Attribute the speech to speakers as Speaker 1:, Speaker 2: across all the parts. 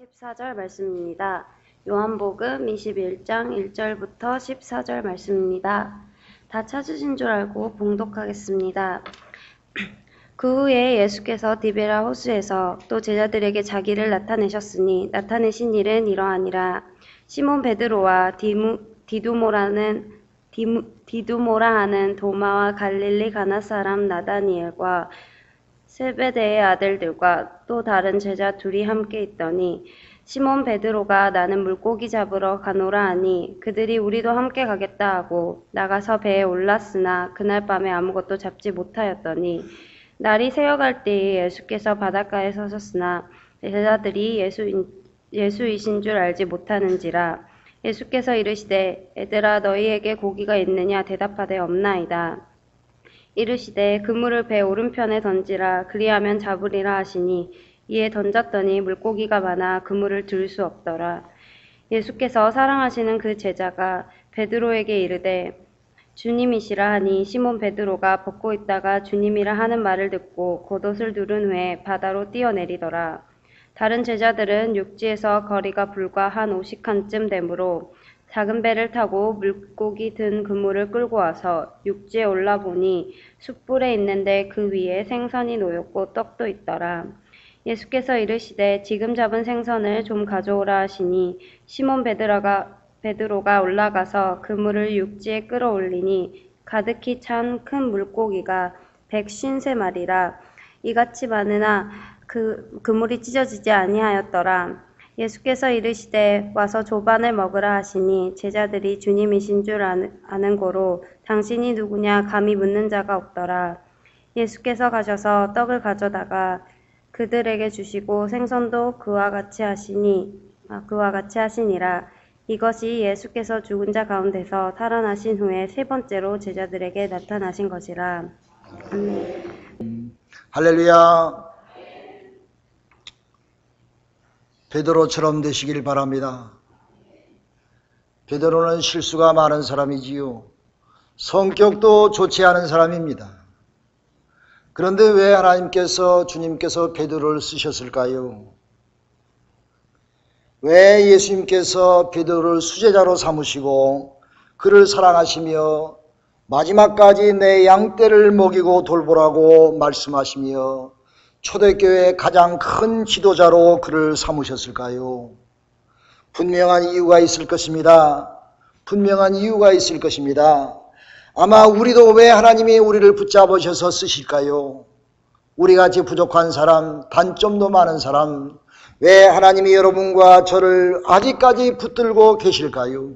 Speaker 1: 14절 말씀입니다. 요한복음 21장 1절부터 14절 말씀입니다. 다 찾으신 줄 알고 봉독하겠습니다. 그 후에 예수께서 디베라 호수에서 또 제자들에게 자기를 나타내셨으니 나타내신 일은 이러하니라. 시몬 베드로와 디두모라 하는 도마와 갈릴리 가나 사람 나다니엘과 세베대의 아들들과 또 다른 제자 둘이 함께 있더니 시몬 베드로가 나는 물고기 잡으러 가노라 하니 그들이 우리도 함께 가겠다 하고 나가서 배에 올랐으나 그날 밤에 아무것도 잡지 못하였더니 날이 새어갈 때에 예수께서 바닷가에 서셨으나 제자들이 예수이신 줄 알지 못하는지라. 예수께서 이르시되 애들아 너희에게 고기가 있느냐 대답하되 없나이다. 이르시되 그물을 배 오른편에 던지라 그리하면 잡으리라 하시니 이에 던졌더니 물고기가 많아 그물을 들 수 없더라. 예수께서 사랑하시는 그 제자가 베드로에게 이르되 주님이시라 하니 시몬 베드로가 벗고 있다가 주님이라 하는 말을 듣고 겉옷을 두른 후에 바다로 뛰어내리더라. 다른 제자들은 육지에서 거리가 불과 한 50칸쯤 되므로 작은 배를 타고 물고기 든 그물을 끌고 와서 육지에 올라보니 숯불에 있는데 그 위에 생선이 놓였고 떡도 있더라. 예수께서 이르시되 지금 잡은 생선을 좀 가져오라 하시니 시몬 베드로가 올라가서 그물을 육지에 끌어올리니 가득히 찬 큰 물고기가 153마리라. 이같이 많으나 그물이 찢어지지 아니하였더라. 예수께서 이르시되 와서 조반을 먹으라 하시니 제자들이 주님이신 줄 아는 고로 당신이 누구냐 감히 묻는 자가 없더라. 예수께서 가셔서 떡을 가져다가 그들에게 주시고 생선도 그와 같이 하시니라. 이것이 예수께서 죽은 자 가운데서 살아나신 후에 세 번째로 제자들에게 나타나신 것이라. 아멘.
Speaker 2: 할렐루야. 베드로처럼 되시길 바랍니다. 베드로는 실수가 많은 사람이지요. 성격도 좋지 않은 사람입니다. 그런데 왜 주님께서 베드로를 쓰셨을까요? 왜 예수님께서 베드로를 수제자로 삼으시고 그를 사랑하시며 마지막까지 내 양떼를 먹이고 돌보라고 말씀하시며 초대교회의 가장 큰 지도자로 그를 삼으셨을까요? 분명한 이유가 있을 것입니다. 분명한 이유가 있을 것입니다. 아마 우리도 왜 하나님이 우리를 붙잡으셔서 쓰실까요? 우리같이 부족한 사람, 단점도 많은 사람, 왜 하나님이 여러분과 저를 아직까지 붙들고 계실까요?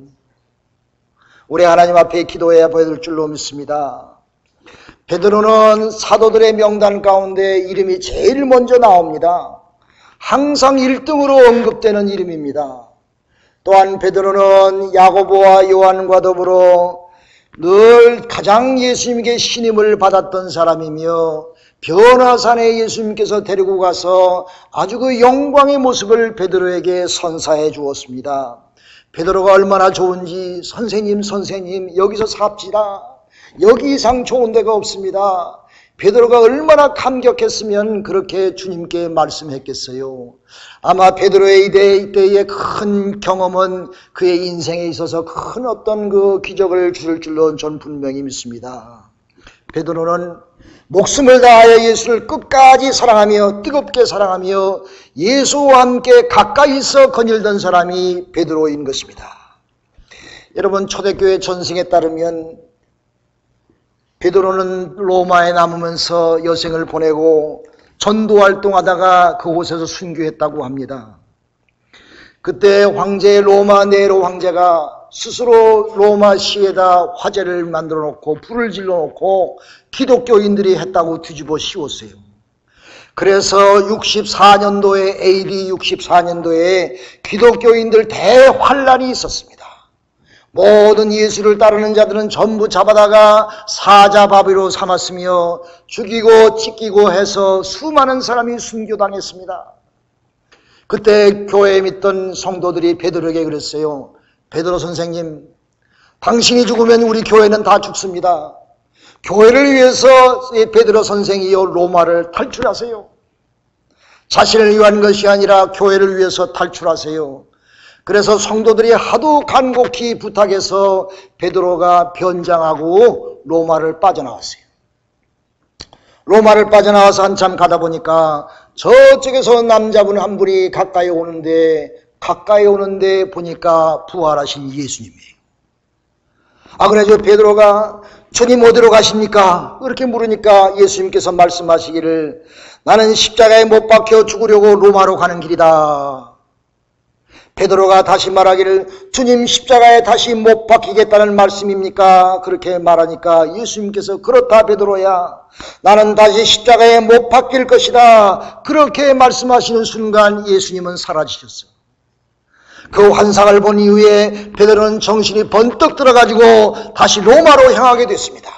Speaker 2: 우리 하나님 앞에 기도해야 될 줄로 믿습니다. 베드로는 사도들의 명단 가운데 이름이 제일 먼저 나옵니다. 항상 1등으로 언급되는 이름입니다. 또한 베드로는 야고보와 요한과 더불어 늘 가장 예수님께 신임을 받았던 사람이며 변화산에 예수님께서 데리고 가서 아주 그 영광의 모습을 베드로에게 선사해 주었습니다. 베드로가 얼마나 좋은지 선생님 여기서 삽시다. 여기 이상 좋은 데가 없습니다. 베드로가 얼마나 감격했으면 그렇게 주님께 말씀했겠어요. 아마 베드로의 이때의 큰 경험은 그의 인생에 있어서 큰 어떤 그 기적을 줄 줄로 전 분명히 믿습니다. 베드로는 목숨을 다하여 예수를 끝까지 사랑하며 뜨겁게 사랑하며 예수와 함께 가까이서 거닐던 사람이 베드로인 것입니다. 여러분, 초대교회 전승에 따르면 베드로는 로마에 남으면서 여생을 보내고 전도활동하다가 그곳에서 순교했다고 합니다. 그때 로마 네로 황제가 스스로 로마 시에다 화재를 만들어 놓고 불을 질러 놓고 기독교인들이 했다고 뒤집어 씌웠어요. 그래서 64년도에 AD 64년도에 기독교인들 대환란이 있었습니다. 모든 예수를 따르는 자들은 전부 잡아다가 사자바비로 삼았으며 죽이고 찢기고 해서 수많은 사람이 순교당했습니다. 그때 교회에 믿던 성도들이 베드로에게 그랬어요. 베드로 선생님, 당신이 죽으면 우리 교회는 다 죽습니다. 교회를 위해서 베드로 선생이요 로마를 탈출하세요. 자신을 위한 것이 아니라 교회를 위해서 탈출하세요. 그래서 성도들이 하도 간곡히 부탁해서 베드로가 변장하고 로마를 빠져나왔어요. 로마를 빠져나와서 한참 가다 보니까 저쪽에서 남자분 한 분이 가까이 오는데 보니까 부활하신 예수님이에요. 그래서 베드로가 주님 어디로 가십니까? 그렇게 물으니까 예수님께서 말씀하시기를 나는 십자가에 못 박혀 죽으려고 로마로 가는 길이다. 베드로가 다시 말하기를 주님 십자가에 다시 못 박히겠다는 말씀입니까? 그렇게 말하니까 예수님께서 그렇다 베드로야, 나는 다시 십자가에 못 박힐 것이다. 그렇게 말씀하시는 순간 예수님은 사라지셨어요. 그 환상을 본 이후에 베드로는 정신이 번뜩 들어가지고 다시 로마로 향하게 됐습니다.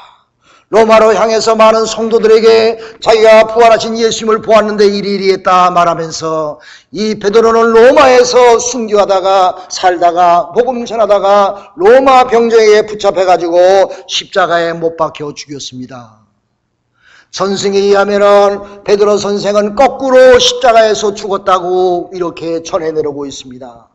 Speaker 2: 로마로 향해서 많은 성도들에게 자기가 부활하신 예수님을 보았는데 이리이리했다 말하면서 이 베드로는 로마에서 순교하다가 살다가 복음 전하다가 로마 병정에 붙잡혀가지고 십자가에 못 박혀 죽였습니다. 전승에 의하면 베드로 선생은 거꾸로 십자가에서 죽었다고 이렇게 전해내려고 있습니다.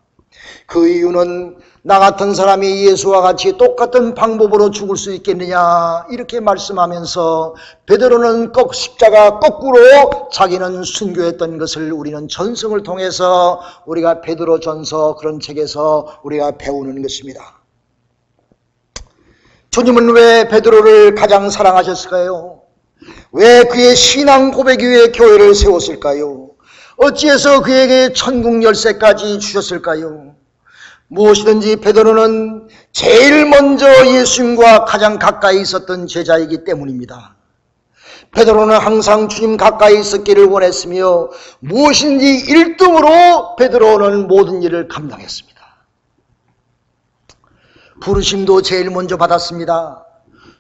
Speaker 2: 그 이유는 나 같은 사람이 예수와 같이 똑같은 방법으로 죽을 수 있겠느냐 이렇게 말씀하면서 베드로는 십자가 거꾸로 자기는 순교했던 것을 우리는 전승을 통해서 우리가 베드로전서 그런 책에서 우리가 배우는 것입니다. 주님은 왜 베드로를 가장 사랑하셨을까요? 왜 그의 신앙 고백 위에 교회를 세웠을까요? 어찌해서 그에게 천국 열쇠까지 주셨을까요? 무엇이든지 베드로는 제일 먼저 예수님과 가장 가까이 있었던 제자이기 때문입니다. 베드로는 항상 주님 가까이 있었기를 원했으며 무엇인지 1등으로 베드로는 모든 일을 감당했습니다. 부르심도 제일 먼저 받았습니다.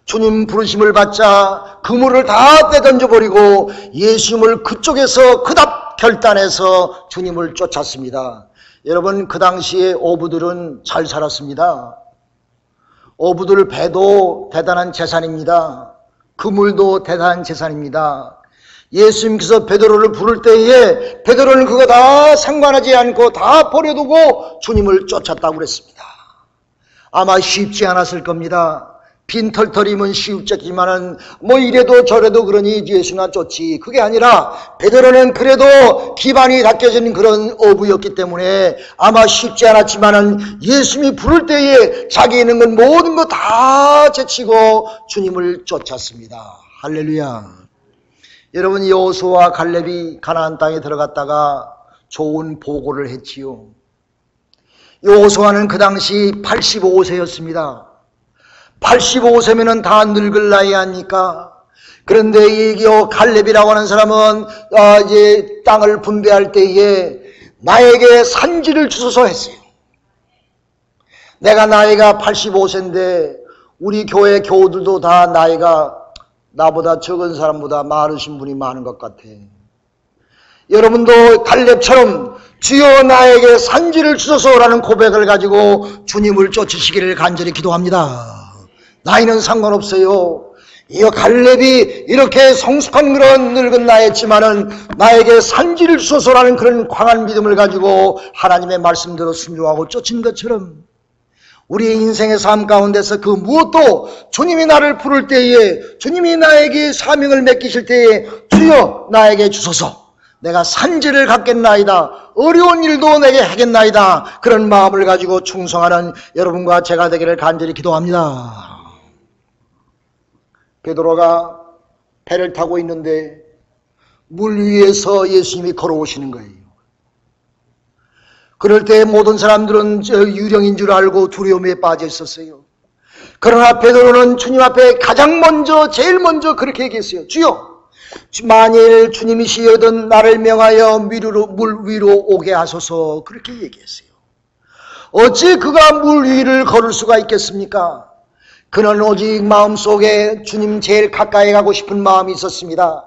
Speaker 2: 주님 부르심을 받자 그물을 다 떼던져버리고 예수님을 그쪽에서 그답 결단해서 주님을 쫓았습니다. 여러분, 그 당시에 어부들은 잘 살았습니다. 어부들 배도 대단한 재산입니다. 그물도 대단한 재산입니다. 예수님께서 베드로를 부를 때에 베드로는 그거 다 상관하지 않고 다 버려두고 주님을 쫓았다고 그랬습니다. 아마 쉽지 않았을 겁니다. 빈털터리면 쉽겠지만은 이래도 저래도 그러니 예수나 쫓지, 그게 아니라 베드로는 그래도 기반이 닦여진 그런 어부였기 때문에 아마 쉽지 않았지만은 예수님이 부를 때에 자기 있는 건 모든 거 다 제치고 주님을 쫓았습니다. 할렐루야. 여러분, 여호수아와 갈렙이 가나안 땅에 들어갔다가 좋은 보고를 했지요. 여호수아는 그 당시 85세였습니다. 85세면은 다 늙을 나이 아닙니까? 그런데 이 갈렙이라고 하는 사람은 이제 땅을 분배할 때에 나에게 산지를 주소서 했어요. 내가 나이가 85세인데 우리 교회 교우들도 다 나이가 나보다 적은 사람보다 많으신 분이 많은 것 같아. 여러분도 갈렙처럼 주여 나에게 산지를 주소서라는 고백을 가지고 주님을 쫓으시기를 간절히 기도합니다. 나이는 상관없어요. 이 갈렙이 이렇게 성숙한 그런 늙은 나이였지만은 나에게 산지를 주소서라는 그런 강한 믿음을 가지고 하나님의 말씀대로 순종하고 쫓은 것처럼 우리의 인생의 삶 가운데서 그 무엇도 주님이 나를 부를 때에, 주님이 나에게 사명을 맡기실 때에 주여 나에게 주소서, 내가 산지를 갖겠나이다, 어려운 일도 내게 하겠나이다, 그런 마음을 가지고 충성하는 여러분과 제가 되기를 간절히 기도합니다. 베드로가 배를 타고 있는데 물 위에서 예수님이 걸어오시는 거예요. 그럴 때 모든 사람들은 유령인 줄 알고 두려움에 빠져 있었어요. 그러나 베드로는 주님 앞에 가장 먼저, 제일 먼저 그렇게 얘기했어요. 주여, 만일 주님이시여든 나를 명하여 물 위로 오게 하소서, 그렇게 얘기했어요. 어찌 그가 물 위를 걸을 수가 있겠습니까? 그는 오직 마음속에 주님 제일 가까이 가고 싶은 마음이 있었습니다.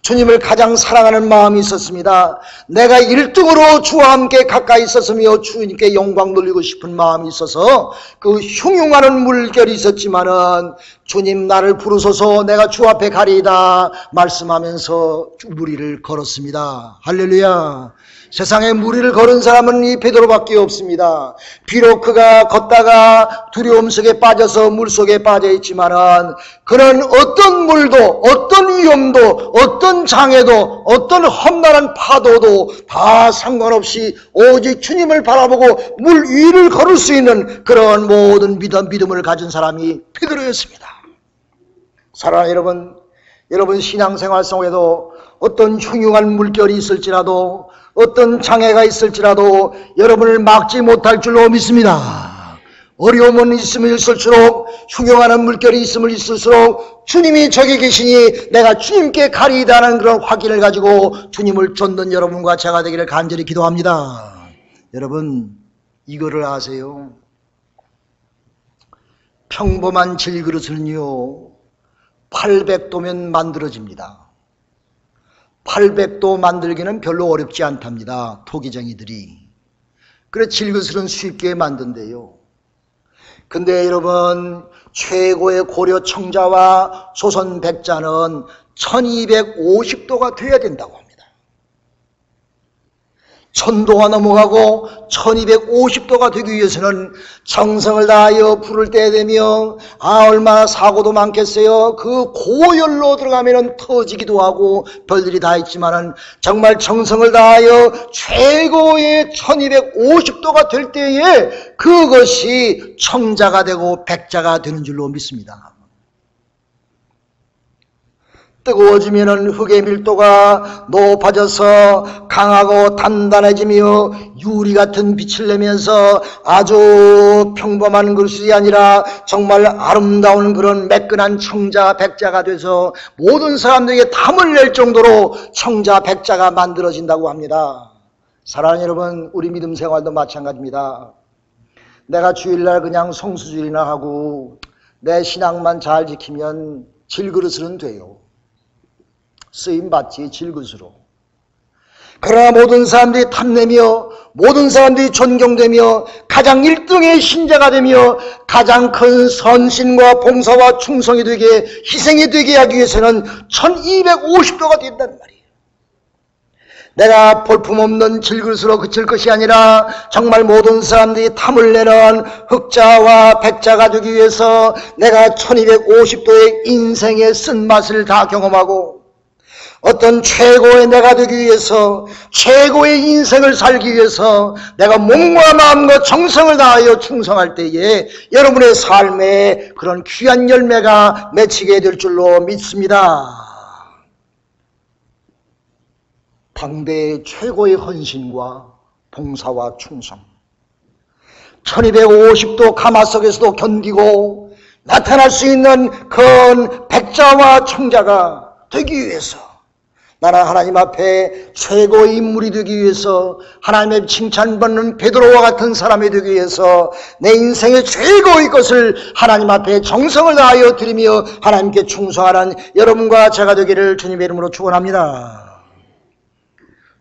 Speaker 2: 주님을 가장 사랑하는 마음이 있었습니다. 내가 1등으로 주와 함께 가까이 있었으며 주님께 영광 돌리고 싶은 마음이 있어서 그 흉흉하는 물결이 있었지만은 주님 나를 부르소서 내가 주 앞에 가리이다 말씀하면서 무리를 걸었습니다. 할렐루야. 세상에 무리를 걸은 사람은 이 베드로밖에 없습니다. 비록 그가 걷다가 두려움 속에 빠져서 물속에 빠져 있지만은 그는 어떤 물도 어떤 위험도 어떤 장애도 어떤 험난한 파도도 다 상관없이 오직 주님을 바라보고 물 위를 걸을 수 있는 그런 모든 믿음을 가진 사람이 베드로였습니다. 사랑하는 여러분 신앙생활 속에도 어떤 흉흉한 물결이 있을지라도 어떤 장애가 있을지라도 여러분을 막지 못할 줄로 믿습니다. 어려움은 있으면 있을수록 흉흉한 물결이 있으면 있을수록 주님이 저기 계시니 내가 주님께 가리이다는 그런 확인을 가지고 주님을 쫓는 여러분과 제가 되기를 간절히 기도합니다. 여러분 이거를 아세요? 평범한 질그릇은요 800도면 만들어집니다. 800도 만들기는 별로 어렵지 않답니다. 토기쟁이들이. 그래 질그릇은 쉽게 만든대요. 근데 여러분 최고의 고려 청자와 조선 백자는 1250도가 돼야 된다고 합니다. 1000도가 넘어가고 1250도가 되기 위해서는 정성을 다하여 불을 떼야 되며 얼마나 사고도 많겠어요. 그 고열로 들어가면 터지기도 하고 별일이 다 있지만은 정말 정성을 다하여 최고의 1250도가 될 때에 그것이 청자가 되고 백자가 되는 줄로 믿습니다. 뜨거워지면은 흙의 밀도가 높아져서 강하고 단단해지며 유리 같은 빛을 내면서 아주 평범한 그릇이 아니라 정말 아름다운 그런 매끈한 청자 백자가 돼서 모든 사람들에게 탐을 낼 정도로 청자 백자가 만들어진다고 합니다. 사랑하는 여러분 우리 믿음 생활도 마찬가지입니다. 내가 주일날 그냥 성수주일이나 하고 내 신앙만 잘 지키면 질그릇은 돼요. 쓰임받지 질그릇으로. 그러나 모든 사람들이 탐내며 모든 사람들이 존경되며 가장 1등의 신자가 되며 가장 큰 선신과 봉사와 충성이 되게 희생이 되게 하기 위해서는 1250도가 된다는 말이에요. 내가 볼품없는 질그릇으로 그칠 것이 아니라 정말 모든 사람들이 탐을 내는 흑자와 백자가 되기 위해서 내가 1250도의 인생의 쓴맛을 다 경험하고 어떤 최고의 내가 되기 위해서 최고의 인생을 살기 위해서 내가 몸과 마음과 정성을 다하여 충성할 때에 여러분의 삶에 그런 귀한 열매가 맺히게 될 줄로 믿습니다. 당대의 최고의 헌신과 봉사와 충성 1250도 가마 속에서도 견디고 나타날 수 있는 큰 백자와 청자가 되기 위해서 나는 하나님 앞에 최고의 인물이 되기 위해서 하나님의 칭찬받는 베드로와 같은 사람이 되기 위해서 내 인생의 최고의 것을 하나님 앞에 정성을 다하여 드리며 하나님께 충성하는 여러분과 제가 되기를 주님의 이름으로 축원합니다.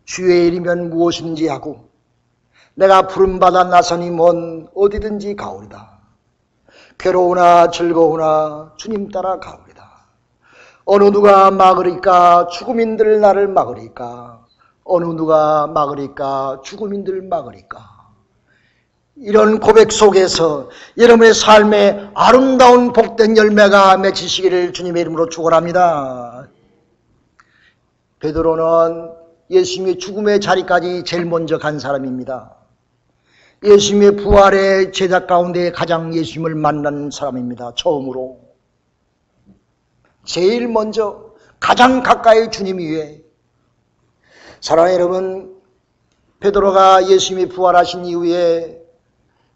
Speaker 2: 주의 일이면 무엇인지 하고 내가 부름받아 나서니 먼 어디든지 가오리다. 괴로우나 즐거우나 주님 따라 가오리다. 어느 누가 막으리까 죽음인들 나를 막으리까 어느 누가 막으리까 죽음인들 막으리까. 이런 고백 속에서 여러분의 삶에 아름다운 복된 열매가 맺히시기를 주님의 이름으로 축원합니다. 베드로는 예수님의 죽음의 자리까지 제일 먼저 간 사람입니다. 예수님의 부활의 제자 가운데 가장 예수님을 만난 사람입니다. 처음으로 제일 먼저 가장 가까이 주님 위에. 사랑하는 여러분 베드로가 예수님이 부활하신 이후에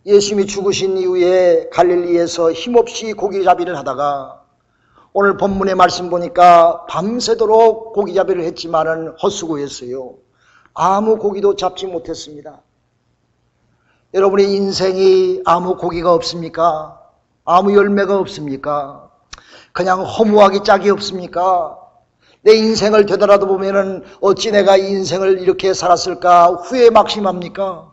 Speaker 2: 예수님이 죽으신 이후에 갈릴리에서 힘없이 고기잡이를 하다가 오늘 본문의 말씀 보니까 밤새도록 고기잡이를 했지만은 헛수고했어요. 아무 고기도 잡지 못했습니다. 여러분의 인생이 아무 고기가 없습니까? 아무 열매가 없습니까? 그냥 허무하기 짝이 없습니까? 내 인생을 되돌아도 보면은 어찌 내가 이 인생을 이렇게 살았을까 후회 막심합니까?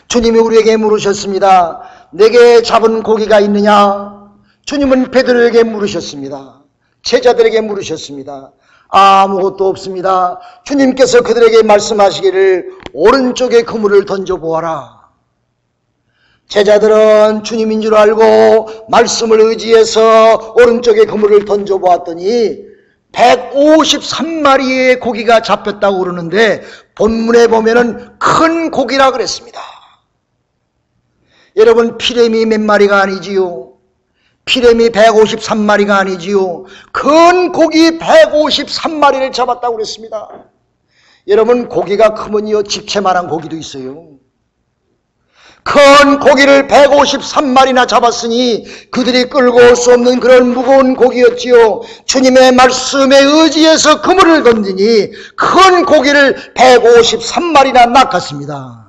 Speaker 2: 주님이 우리에게 물으셨습니다. 내게 잡은 고기가 있느냐? 주님은 베드로에게 물으셨습니다. 제자들에게 물으셨습니다. 아무것도 없습니다. 주님께서 그들에게 말씀하시기를 오른쪽에 그물을 던져보아라. 제자들은 주님인 줄 알고 말씀을 의지해서 오른쪽에 그물을 던져보았더니 153마리의 고기가 잡혔다고 그러는데 본문에 보면은 큰 고기라 그랬습니다. 여러분, 피레미 몇 마리가 아니지요. 피레미 153마리가 아니지요. 큰 고기 153마리를 잡았다고 그랬습니다. 여러분, 고기가 크면요 집채만한 고기도 있어요. 큰 고기를 153마리나 잡았으니 그들이 끌고 올 수 없는 그런 무거운 고기였지요. 주님의 말씀에 의지해서 그물을 던지니 큰 고기를 153마리나 낚았습니다.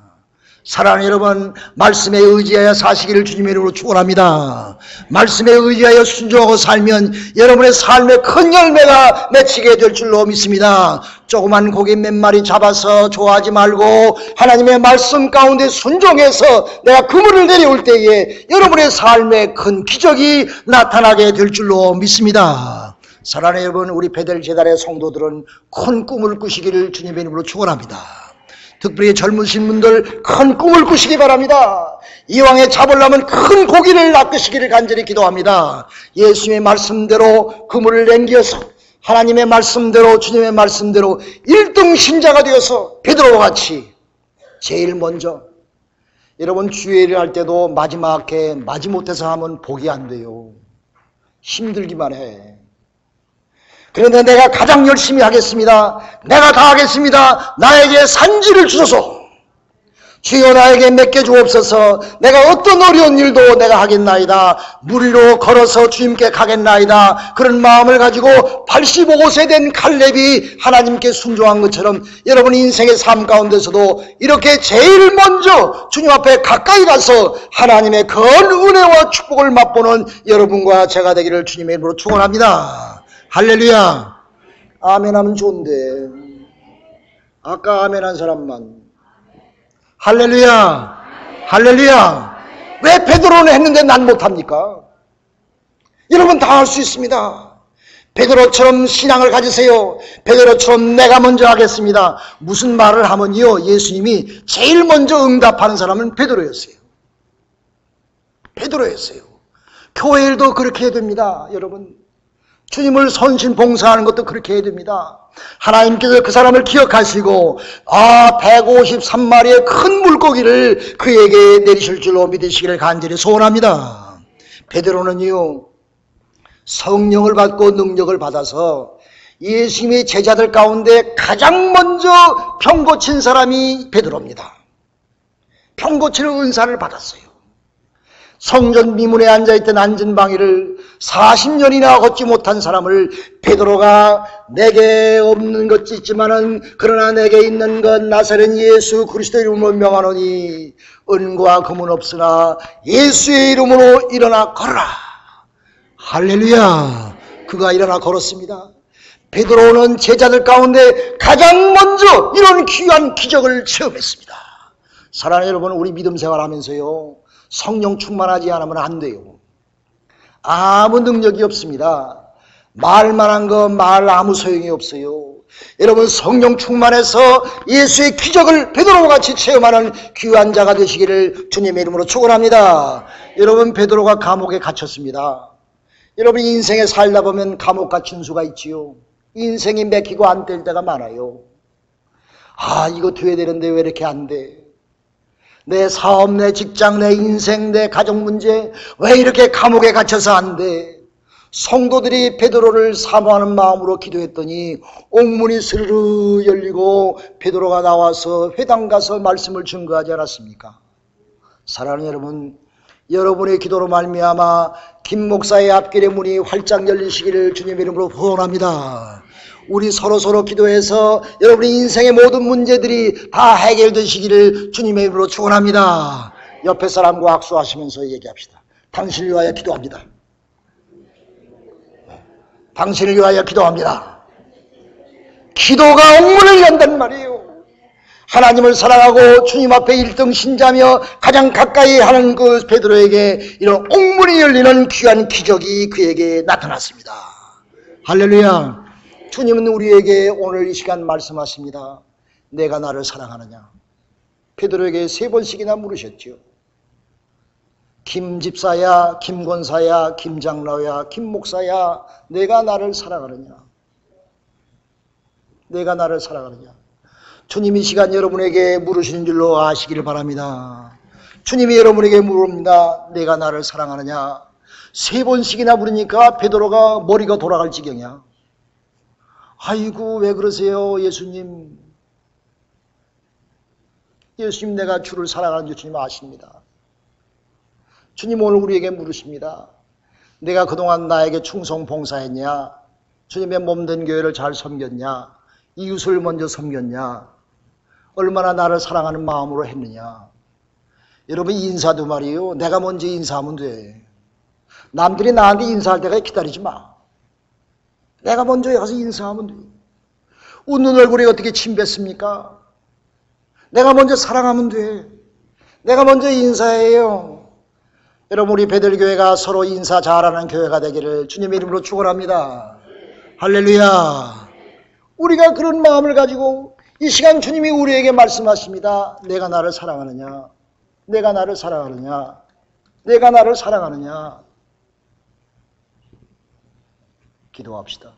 Speaker 2: 사랑하는 여러분, 말씀에 의지하여 사시기를 주님의 이름으로 축원합니다. 말씀에 의지하여 순종하고 살면 여러분의 삶에 큰 열매가 맺히게 될 줄로 믿습니다. 조그만 고기 몇 마리 잡아서 좋아하지 말고 하나님의 말씀 가운데 순종해서 내가 그물을 내려올 때에 여러분의 삶에 큰 기적이 나타나게 될 줄로 믿습니다. 사랑하는 여러분, 우리 베델 제단의 성도들은 큰 꿈을 꾸시기를 주님의 이름으로 축원합니다. 특별히 젊으신 분들 큰 꿈을 꾸시기 바랍니다. 이왕에 잡으려면 큰 고기를 낚으시기를 간절히 기도합니다. 예수님의 말씀대로 그물을 남겨서 하나님의 말씀대로 주님의 말씀대로 1등 신자가 되어서 베드로와 같이 제일 먼저, 여러분 주일을 할 때도 마지막에 마지못해서 하면 복이 안 돼요. 힘들기만 해. 그런데 내가 가장 열심히 하겠습니다. 내가 다 하겠습니다. 나에게 산지를 주소서. 주여 나에게 맡겨 주옵소서. 내가 어떤 어려운 일도 내가 하겠나이다. 무리로 걸어서 주님께 가겠나이다. 그런 마음을 가지고 85세 된 칼렙이 하나님께 순종한 것처럼 여러분 인생의 삶 가운데서도 이렇게 제일 먼저 주님 앞에 가까이 가서 하나님의 큰 은혜와 축복을 맛보는 여러분과 제가 되기를 주님의 이름으로 축원합니다. 할렐루야. 아멘 하면 좋은데 아까 아멘 한 사람만 할렐루야. 할렐루야. 왜 베드로는 했는데 난 못합니까? 여러분 다 할 수 있습니다. 베드로처럼 신앙을 가지세요. 베드로처럼 내가 먼저 하겠습니다. 무슨 말을 하면요 예수님이 제일 먼저 응답하는 사람은 베드로였어요. 베드로였어요. 교회 일도 그렇게 해야 됩니다. 여러분 주님을 선신 봉사하는 것도 그렇게 해야 됩니다. 하나님께서 그 사람을 기억하시고 153마리의 큰 물고기를 그에게 내리실 줄로 믿으시기를 간절히 소원합니다. 베드로는요 성령을 받고 능력을 받아서 예수님의 제자들 가운데 가장 먼저 병 고친 사람이 베드로입니다. 병 고치는 은사를 받았어요. 성전 미문에 앉아있던 안전방위를 40년이나 걷지 못한 사람을 베드로가 내게 없는 것이 있지만은 그러나 내게 있는 건 나사렛 예수 그리스도의 이름으로 명하노니 은과 금은 없으나 예수의 이름으로 일어나 걸어라. 할렐루야. 그가 일어나 걸었습니다. 베드로는 제자들 가운데 가장 먼저 이런 귀한 기적을 체험했습니다. 사랑하는 여러분, 우리 믿음 생활하면서요 성령 충만하지 않으면 안 돼요. 아무 능력이 없습니다. 말만 한 거 말 아무 소용이 없어요. 여러분 성령 충만해서 예수의 기적을 베드로와 같이 체험하는 귀한 자가 되시기를 주님의 이름으로 축원합니다. 여러분 베드로가 감옥에 갇혔습니다. 여러분 인생에 살다 보면 감옥 갇힌 수가 있지요. 인생이 맥히고 안 될 때가 많아요. 이거 돼야 되는데 왜 이렇게 안 돼? 내 사업, 내 직장, 내 인생, 내 가정 문제 왜 이렇게 감옥에 갇혀서 안 돼? 성도들이 베드로를 사모하는 마음으로 기도했더니 옥문이 스르르 열리고 베드로가 나와서 회당 가서 말씀을 증거하지 않았습니까? 사랑하는 여러분, 여러분의 기도로 말미암아 김 목사의 앞길의 문이 활짝 열리시기를 주님의 이름으로 소원합니다. 우리 서로 기도해서 여러분의 인생의 모든 문제들이 다 해결되시기를 주님의 이름으로 축원합니다. 옆에 사람과 악수하시면서 얘기합시다. 당신을 위하여 기도합니다. 당신을 위하여 기도합니다. 기도가 옥문을 연단 말이에요. 하나님을 사랑하고 주님 앞에 1등 신자며 가장 가까이 하는 그 베드로에게 이런 옥문이 열리는 귀한 기적이 그에게 나타났습니다. 할렐루야. 주님은 우리에게 오늘 이 시간 말씀하십니다. 내가 나를 사랑하느냐? 베드로에게 3번씩이나 물으셨죠. 김 집사야, 김 권사야, 김 장로야, 김 목사야, 내가 나를 사랑하느냐? 내가 나를 사랑하느냐? 주님이 이 시간 여러분에게 물으시는 줄로 아시기를 바랍니다. 주님이 여러분에게 물습니다. 내가 나를 사랑하느냐? 3번씩이나 물으니까 베드로가 머리가 돌아갈 지경이야. 아이고 왜 그러세요 예수님. 예수님 내가 주를 사랑하는 줄 주님 아십니다. 주님 오늘 우리에게 물으십니다. 내가 그동안 나에게 충성 봉사했냐? 주님의 몸된 교회를 잘 섬겼냐? 이웃을 먼저 섬겼냐? 얼마나 나를 사랑하는 마음으로 했느냐? 여러분 인사도 말이에요. 내가 먼저 인사하면 돼. 남들이 나한테 인사할 때까지 기다리지 마. 내가 먼저 가서 인사하면 돼. 웃는 얼굴이 어떻게 침 뱉습니까? 내가 먼저 사랑하면 돼. 내가 먼저 인사해요. 여러분 우리 베들교회가 서로 인사 잘하는 교회가 되기를 주님의 이름으로 축원합니다. 할렐루야. 우리가 그런 마음을 가지고 이 시간 주님이 우리에게 말씀하십니다. 내가 나를 사랑하느냐? 내가 나를 사랑하느냐? 내가 나를 사랑하느냐? 기도합시다.